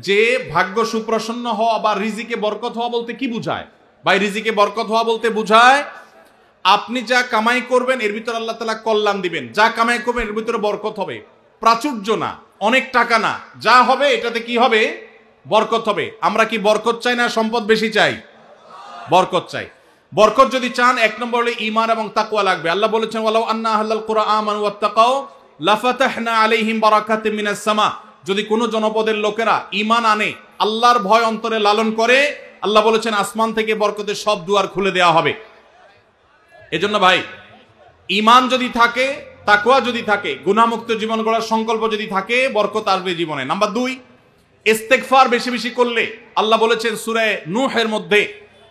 যে ভাগ্য সুপ্রসন্ন হওয়া বা রিজিকে বরকত হওয়া বলতে কি বুঝায়? ভাই রিজিকে বরকত হওয়া বলতে বুঝায় আপনি যা কামাই করবেন এর ভিতরে আল্লাহ তাআলা কল্যাণ দিবেন, যা কামাই করবেন এর ভিতরে বরকত হবে। প্রাচুর্য না, অনেক টাকা না, যা হবে এটাতে কি হবে? বরকত হবে। আমরা কি বরকত চাই না সম্পদ বেশি চাই? বরকত চাই। বরকত যদি চান এক নম্বর হলো ঈমান এবং তাকওয়া লাগবে। আল্লাহ বলেছেন ওয়ালাউ আন্না আহলাল কুরআন আমানু ওয়াত্তাকাও লাফাতাহনা আলাইহিম বারাকাতিম মিনাস সামা। যদি কোনো জনপদের লোকেরা ঈমান আনে, আল্লাহর ভয় অন্তরে লালন করে, আল্লাহ বলেছেন আসমান থেকে বরকতের সব দুয়ার খুলে দেওয়া হবে। এজন্য ভাই ঈমান যদি থাকে, তাকওয়া যদি থাকে, গুনাহমুক্ত জীবন গড়ার সংকল্প যদি থাকে, বরকত আসবে জীবনে। নাম্বার 2, ইস্তেগফার বেশি বেশি করলে আল্লাহ বলেছেন সূরা নূহের মধ্যে,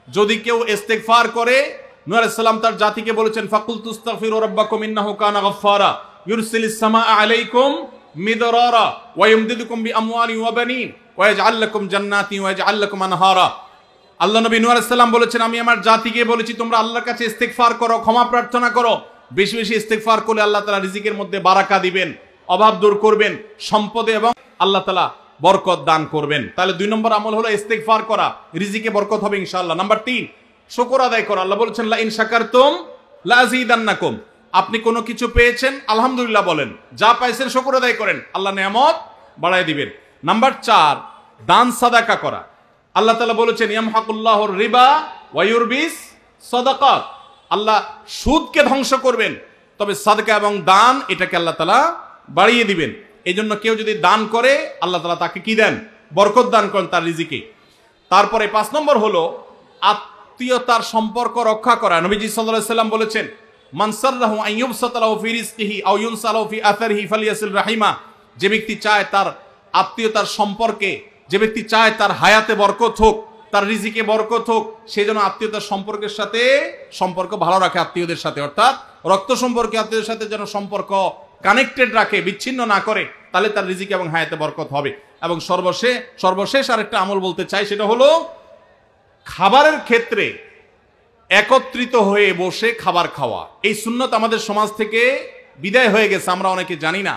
যদি কেউ ইস্তেগফার করে, নূহ আলাইহিস সালাম তার জাতিকে বলেছেন ফাকুল তুস্তাগফিরু রাব্বাকুম ইন্নাহু কানা গাফফারা ইউরসিলিস সামাআ আলাইকুম মিদরারা ওয়া ইমদিদুকুম বিআমওয়ালিন ওয়া বানিন ওয়া ইয়াজআল লাকুম জান্নাতিন ওয়া ইয়াজআল লাকুম আনহারা। আল্লাহ নবী নূহ আলাইহিস সালাম বলেছেন আমি আমার জাতিকে বলেছি তোমরা আল্লাহর কাছে ইস্তেগফার করো, ক্ষমা প্রার্থনা করো। বেশি বেশি ইস্তেগফার করলে আল্লাহ তাআলা রিজিকের মধ্যে বারাকা দিবেন, অভাব দূর করবেন, সম্পদে এবং আল্লাহ তাআলা বরকত দান করবেন। তাহলে 2 নম্বর আমল হলো ইস্তেগফার করা, রিজিকে বরকত হবে ইনশাআল্লাহ। নাম্বার 3, শুকর আদায় করা। আল্লাহ বলেছেন লা ইন শাকারতুম লা আযীদান্নাকুম। আপনি কোনো কিছু পেয়েছেন আলহামদুলিল্লাহ বলেন, যা পাইছেন শুকর আদায় করেন, আল্লাহ নিয়ামত বাড়ায় দিবেন। নাম্বার 4, দান সাদাকা করা। আল্লাহ তাআলা বলেছেন ইয়ামহাকুল্লাহুর রিবা ওয়া ইউরবিস সাদাকাত। আল্লাহ সুদকে ধ্বংস করবেন, তবে সাদকা এবং দান এটাকে আল্লাহ তাআলা বাড়িয়ে দিবেন। এই জন্য কেউ যদি দান করে আল্লাহ তাআলা তাকে কি দেন? বরকত দান করেন তার রিজিকে। তারপরে 5 নম্বর হলো আত্মীয়তার সম্পর্ক রক্ষা করা। নবীজি সাল্লাল্লাহু আলাইহি সাল্লাম বলেছেন মান সাররাহু আন ইউবসাতা লাহু ফি রিজকিহি আও ইউনসালাহু ফি আথারিহি ফালিয়াসিল রাহিমা। যে ব্যক্তি চায় তার আত্মীয়তার সম্পর্কে, যে ব্যক্তি চায় তার হায়াতে বরকত হোক, তার রিজিকে বরকত হোক, সে যেন আত্মীয়তার সম্পর্কের সাথে সম্পর্ক ভালো রাখে, আত্মীয়দের সাথে, অর্থাৎ রক্ত সম্পর্কে আত্মীয়দের সাথে যেন সম্পর্ক কানেক্টেড রাখে, বিচ্ছিন্ন না করে, তাহলে তার রিজিক এবং হায়াতে বরকত হবে। এবং সর্বশেষ আরেকটা আমল বলতে চাই, সেটা হলো খাবারের ক্ষেত্রে একত্রিত হয়ে বসে খাবার খাওয়া। এই সুন্নত আমাদের সমাজ থেকে বিদায় হয়ে গেছে, আমরা অনেকে জানি না।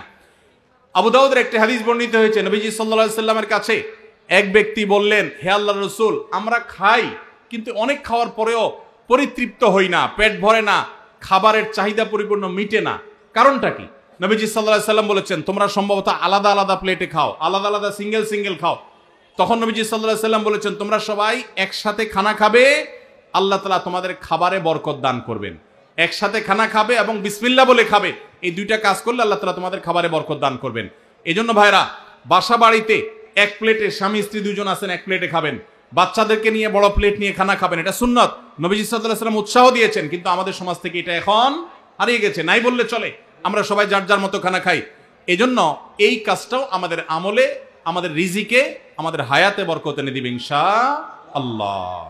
আবু দাউদের একটি হাদিস বর্ণিত হয়েছে, নবীজি সাল্লাল্লাহু আলাইহি সাল্লামের কাছে এক ব্যক্তি বললেন হে আল্লাহর রাসূল, আমরা খাই কিন্তু অনেক খাওয়ার পরেও পরিতৃপ্ত হই না, পেট ভরে না, খাবারের চাহিদা পরিপূর্ণ মিটে না, কারণটা কি? নবীজি সাল্লাল্লাহু আলাইহি সাল্লাম বলেছেন তোমরা সম্ভবত আলাদা আলাদা প্লেটে খাও, আলাদা আলাদা সিঙ্গেল খাও। তখন নবীজি সাল্লাল্লাহু আলাইহি সাল্লাম বলেছেন তোমরা সবাই একসাথে খানা খাবে, আল্লাহ তাআলা তোমাদের খাবারে বরকত দান করবেন। একসাথে খানা খাবে এবং বিসমিল্লাহ বলে খাবে, এই 2টা কাজ করলে আল্লাহ তাআলা তোমাদের খাবারে বরকত দান করবেন। এজন্য ভাইরা, বাসা বাড়িতে এক প্লেটে স্বামী স্ত্রী 2জন আছেন, এক প্লেটে খাবেন। বাচ্চাদেরকে নিয়ে বড় প্লেট নিয়ে খানা খাবেন, এটা সুন্নত। নবীজি সাল্লাল্লাহু আলাইহি সাল্লাম উৎসাহ দিয়েছেন, কিন্তু আমাদের সমাজ থেকে এটা এখন হারিয়ে গেছে, নাই বললে চলে। আমরা সবাই যার যার মতো খানা খাই। এজন্য এই কাজটাও আমাদের আমলে, আমাদের রিজিকে, আমাদের হায়াতে বরকত এনে দিবে ইনশাআল্লাহ।